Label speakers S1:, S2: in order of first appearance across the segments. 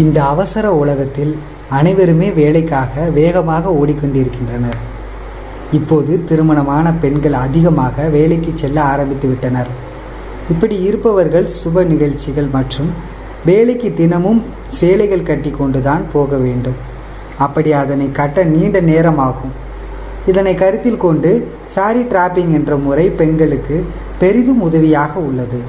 S1: இந்த அவசர உலகத்தில் அனைவருமே வேலைக்காக வேகமாக ஓடிக்கொண்டிருக்கின்றனர். இப்போது திருமணமான பெண்கள் அதிகமாக வேலைக்கு செல்ல ஆரம்பித்து விட்டனர். இப்படி இருப்பவர்கள் சுப நிகழ்ச்சிகள் மற்றும் வேலைக்கு தினமும் சேலைகள் கட்டி கொண்டுதான் போக வேண்டும். அப்படி அதனை கட்ட நீண்ட நேரமாகும். இதனை கருத்தில் கொண்டு சாரி டிராப்பிங் என்ற முறை பெண்களுக்கு பெரிதும் உதவியாக உள்ளது.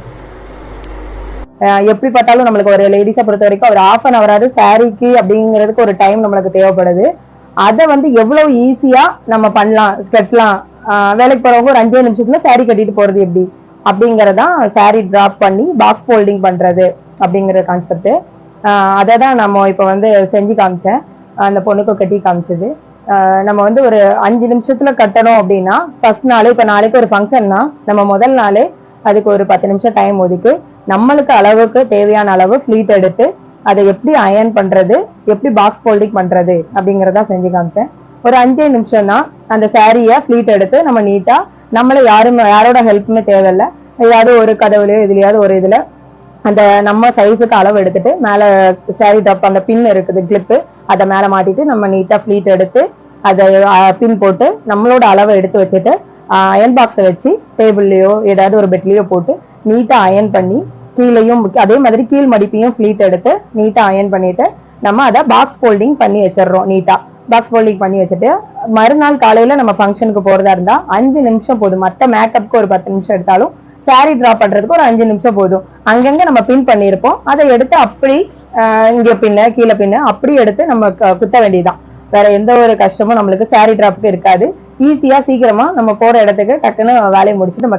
S2: எப்படி பார்த்தாலும் நம்மளுக்கு ஒரு லேடிஸை பொறுத்த வரைக்கும் ஒரு ½ ஹவராது சாரிக்கு அப்படிங்கிறதுக்கு ஒரு டைம் நம்மளுக்கு தேவைப்படுது. அதை எவ்வளவு ஈஸியா நம்ம பண்ணலாம், கட்டலாம். வேலைக்கு போறவங்க ஒரு 5 நிமிஷத்துல சாரி கட்டிட்டு போறது எப்படி அப்படிங்கறதான் சாரி டிராப் பண்ணி பாக்ஸ் ஃபோல்டிங் பண்றது அப்படிங்கிற கான்செப்ட். அதை தான் நம்ம இப்ப செஞ்சு காமிச்சேன். அந்த பொண்ணுக்கு கட்டி காமிச்சது. நம்ம ஒரு 5 நிமிஷத்துல கட்டணும் அப்படின்னா ஃபர்ஸ்ட் நாளே, இப்ப நாளைக்கு ஒரு ஃபங்க்ஷன்னா நம்ம முதல் நாளே அதுக்கு ஒரு 10 நிமிஷம் டைம் ஒதுக்கு நம்மளுக்கு அளவுக்கு தேவையான அளவு ஃபிளீட் எடுத்து அதை எப்படி அயர்ன் பண்றது, எப்படி பாக்ஸ் ஃபோல்டிங் பண்றது அப்படிங்கறத செஞ்சு காமிச்சேன். ஒரு 5 நிமிஷம் தான். அந்த சாரிய ஃபிளீட் எடுத்து நம்ம நீட்டா, நம்மள யாரோட ஹெல்ப்புமே தேவையில்லை, ஏதாவது ஒரு கதவுலயோ இதுலயாவது ஒரு இதுல அந்த நம்ம சைஸுக்கு அளவு எடுத்துட்டு மேல சாரி டாப் அந்த பின் இருக்குது கிளிப்பு, அதை மேல மாட்டிட்டு நம்ம நீட்டா ஃபிளீட் எடுத்து அதை பின் போட்டு நம்மளோட அளவை எடுத்து வச்சுட்டு அயன் பாக்ஸை வச்சு டேபிள்லயோ ஏதாவது ஒரு பெட்லயோ போட்டு நீட்டா அயன் பண்ணி கீழையும் அதே மாதிரி கீழ் மடிப்பையும் ஃபிளீட் எடுத்து நீட்டா அயன் பண்ணிட்டு நம்ம அதை பாக்ஸ் ஃபோல்டிங் பண்ணி வச்சிடறோம். நீட்டா பாக்ஸ் ஃபோல்டிங் பண்ணி வச்சுட்டு மறுநாள் காலையில நம்ம ஃபங்க்ஷனுக்கு போறதா இருந்தா 5 நிமிஷம் போதும். மற்ற மேக்கப்புக்கு ஒரு 10 நிமிஷம் எடுத்தாலும் சாரி டிராப் பண்றதுக்கு ஒரு 5 நிமிஷம் போதும். அங்கங்க நம்ம பின் பண்ணிருப்போம், அதை எடுத்து அப்படி இங்க பின்ன கீழே பின்ன அப்படி எடுத்து நம்ம குத்த வேண்டியதுதான். வேற எந்த ஒரு கஷ்டமும் நம்மளுக்கு சாரி டிராப்புக்கு இருக்காது. ஈஸியா சீக்கிரமா நம்ம போற இடத்துக்கு டக்குன்னு வேலையை முடிச்சுட்டு நம்ம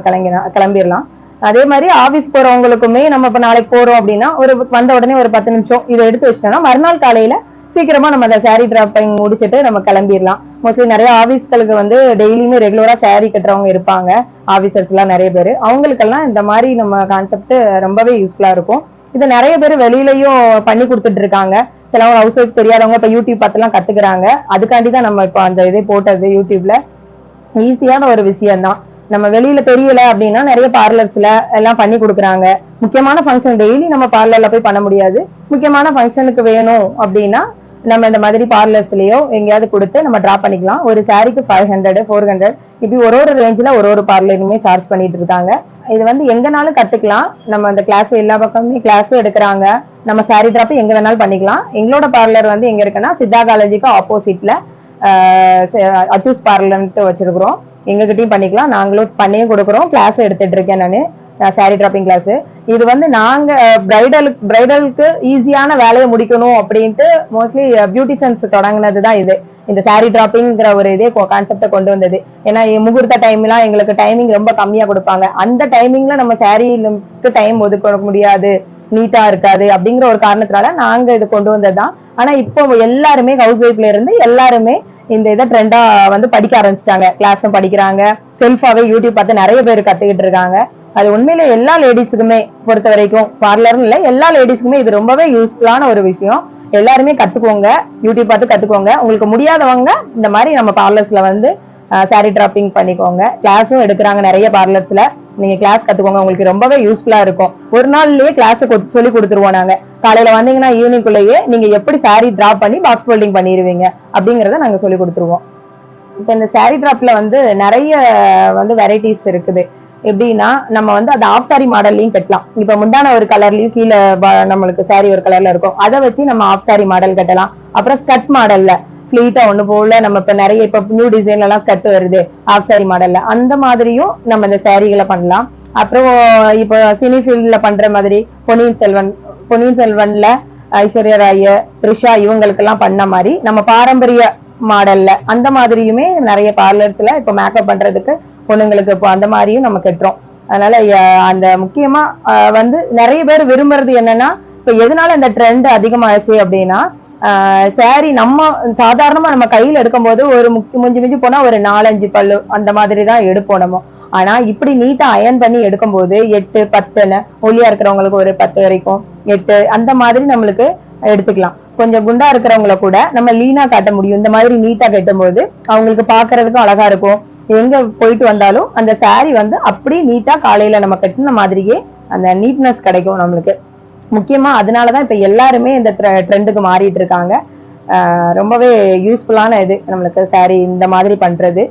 S2: கிளம்பிடலாம். அதே மாதிரி ஆபீஸ் போறவங்களுக்குமே நம்ம இப்ப நாளைக்கு போறோம் அப்படின்னா ஒரு வந்த உடனே ஒரு 10 நிமிஷம் இதை எடுத்து வச்சிட்டோம்னா மறுநாள் காலையில சீக்கிரமா நம்ம அந்த சாரி டிராப்பிங் முடிச்சுட்டு நம்ம கிளம்பிடலாம். மோஸ்ட்லி நிறைய ஆபீஸ்களுக்கு டெய்லியுமே ரெகுலரா சாரி கட்டுறவங்க இருப்பாங்க, ஆபீசர்ஸ் எல்லாம் நிறைய பேர். அவங்களுக்கெல்லாம் இந்த மாதிரி நம்ம கான்செப்ட் ரொம்பவே யூஸ்ஃபுல்லா இருக்கும். இது நிறைய பேர் வெளியிலயும் பண்ணி கொடுத்துட்டு இருக்காங்க. சிலவங்க ஹவுஸ் ஒய்ஃப் தெரியாதவங்க இப்ப யூடியூப் பார்த்துலாம் கத்துக்கிறாங்க. அதுக்காண்டிதான் நம்ம இப்ப அந்த இதை போட்டது. யூடியூப்ல ஈஸியான ஒரு விஷயம் தான். நம்ம வெளியில தெரியல அப்படின்னா நிறைய பார்லர்ஸ்ல எல்லாம் பண்ணி கொடுக்குறாங்க. முக்கியமான ஃபங்க்ஷன் டெய்லி நம்ம பார்லர்ல போய் பண்ண முடியாது. முக்கியமான ஃபங்க்ஷனுக்கு வேணும் அப்படின்னா நம்ம இந்த மாதிரி பார்லர்ஸ்லயோ எங்கேயாவது கொடுத்து நம்ம டிராப் பண்ணிக்கலாம். ஒரு சாரிக்கு 500 400 இப்படி ஒரு ரேஞ்சில ஒரு பார்லருமே சார்ஜ் பண்ணிட்டு இருக்காங்க. இது எங்கனாலும் கத்துக்கலாம். நம்ம அந்த கிளாஸ் எல்லா பக்கமுமே கிளாஸும் எடுக்கிறாங்க. நம்ம சாரி டிராப் எங்க வேணாலும் பண்ணிக்கலாம். எங்களோட பார்லர் எங்க இருக்குன்னா சித்தா காலேஜுக்கு ஆப்போசிட்ல அச்சூஸ் பார்லர்ன்ட்டு வச்சிருக்கிறோம். எங்ககிட்டயும் பண்ணிக்கலாம். நாங்களும் பண்ணியும் கொடுக்குறோம். கிளாஸ் எடுத்துட்டு இருக்கேன் நானு, சாரி டிராப்பிங் கிளாஸ். இது நாங்க பிரைடலுக்கு ஈஸியான வேலையை முடிக்கணும் அப்படின்ட்டு மோஸ்ட்லி பியூட்டிஷியன்ஸ் தொடங்கினதுதான் இது. இந்த சாரி டிராப்பிங்கிற ஒரு இதே கான்செப்டை கொண்டு வந்தது. ஏன்னா முகூர்த்த டைம்லாம் எங்களுக்கு டைமிங் ரொம்ப கம்மியா கொடுப்பாங்க. அந்த டைமிங்ல நம்ம சாரிக்கு டைம் ஒதுக்க முடியாது, நீட்டா இருக்காது அப்படிங்கிற ஒரு காரணத்தினால நாங்க இது கொண்டு வந்ததுதான். ஆனா இப்போ எல்லாருமே ஹவுஸ் ஒய்ஃப்ல இருந்து எல்லாருமே இந்த இதை ட்ரெண்டா படிக்க ஆரம்பிச்சிட்டாங்க. கிளாஸும் படிக்கிறாங்க. செல்ஃபாவே யூடியூப் பார்த்து நிறைய பேர் கத்துக்கிட்டு இருக்காங்க. அது உண்மையில எல்லா லேடிஸுக்குமே பொறுத்த வரைக்கும் பார்லர்னு இல்லை, எல்லா லேடிஸுக்குமே இது ரொம்பவே யூஸ்ஃபுல்லான ஒரு விஷயம். எல்லாருமே கத்துக்கோங்க, யூடியூப் பார்த்து கத்துக்கோங்க. உங்களுக்கு முடியாதவங்க இந்த மாதிரி நம்ம பார்லர்ஸ்ல சாரி டிராப்பிங் பண்ணிக்கோங்க. கிளாஸும் எடுக்கிறாங்க நிறைய பார்லர்ஸ்ல. நீங்க கிளாஸ் கத்துக்கோங்க, உங்களுக்கு ரொம்பவே யூஸ்ஃபுல்லா இருக்கும். ஒரு நாள்லயே கிளாஸ் சொல்லி கொடுத்துருவோம் நாங்க. காலையில வந்தீங்கன்னா ஈவினிங்குள்ளேயே நீங்க எப்படி சாரி டிராப் பண்ணி பாக்ஸ் ஃபோல்டிங் பண்ணிடுவீங்க அப்படிங்கறத நாங்க சொல்லி கொடுத்துருவோம். இப்ப இந்த சாரி டிராப்ல நிறைய வெரைட்டிஸ் இருக்குது. எப்படின்னா நம்ம அது ஆஃப் சாரி மாடல்லையும் கட்டலாம். இப்ப முந்தான ஒரு கலர்லயும் கீழே நம்மளுக்கு சாரி ஒரு கலர்ல இருக்கும், அதை வச்சு நம்ம ஆஃப் சாரி மாடல் கட்டலாம். அப்புறம் ஸ்கர்ட் மாடல்ல ஃபிளீட்டா ஒண்ணு போல நம்ம இப்ப நிறைய இப்ப நியூ டிசைன்ல எல்லாம் ஸ்கர்ட் வருது ஆஃப் சாரி மாடல்ல, அந்த மாதிரியும் நம்ம இந்த சாரிகளை பண்ணலாம். அப்புறம் இப்ப சினி ஃபீல்ட்ல பண்ற மாதிரி பொன்னியின் செல்வன்ல ஐஸ்வர்யா ராய், த்ரிஷா இவங்களுக்கெல்லாம் பண்ண மாதிரி நம்ம பாரம்பரிய மாடல்ல அந்த மாதிரியுமே நிறைய பார்லர்ஸ்ல இப்ப மேக்கப் பண்றதுக்கு பொண்ணுங்களுக்கு இப்போ அந்த மாதிரியும் நம்ம கட்டுறோம். அதனால அந்த முக்கியமா நிறைய பேர் விரும்புறது என்னன்னா, இப்ப எதனால இந்த ட்ரெண்ட் அதிகமாயிடுச்சு அப்படின்னா, சாரி நம்ம சாதாரணமா நம்ம கையில எடுக்கும் போது ஒரு மிஞ்சி போனா ஒரு 4-5 பல்லு அந்த மாதிரி தான் எடுப்போம் நம்ம. ஆனா இப்படி நீட்டா அயன் பண்ணி எடுக்கும் போது 8 10 ஒல்லியா இருக்கிறவங்களுக்கு ஒரு 10 வரைக்கும் 8 அந்த மாதிரி நம்மளுக்கு எடுத்துக்கலாம். கொஞ்சம் குண்டா இருக்கிறவங்கள கூட நம்ம லீனா காட்ட முடியும். இந்த மாதிரி நீட்டா கட்டும் போது அவங்களுக்கு பாக்குறதுக்கும் அழகா இருக்கும். எங்க போயிட்டு வந்தாலும் அந்த சாரி அப்படியே நீட்டா காலையில நம்ம கட்டின மாதிரியே அந்த நீட்னஸ் கிடைக்கும் நம்மளுக்கு. முக்கியமா அதனாலதான் இப்ப எல்லாருமே இந்த ட்ரெண்டுக்கு மாறிட்டு இருக்காங்க. ரொம்பவே யூஸ்ஃபுல்லான இது நம்மளுக்கு saree இந்த மாதிரி பண்றது.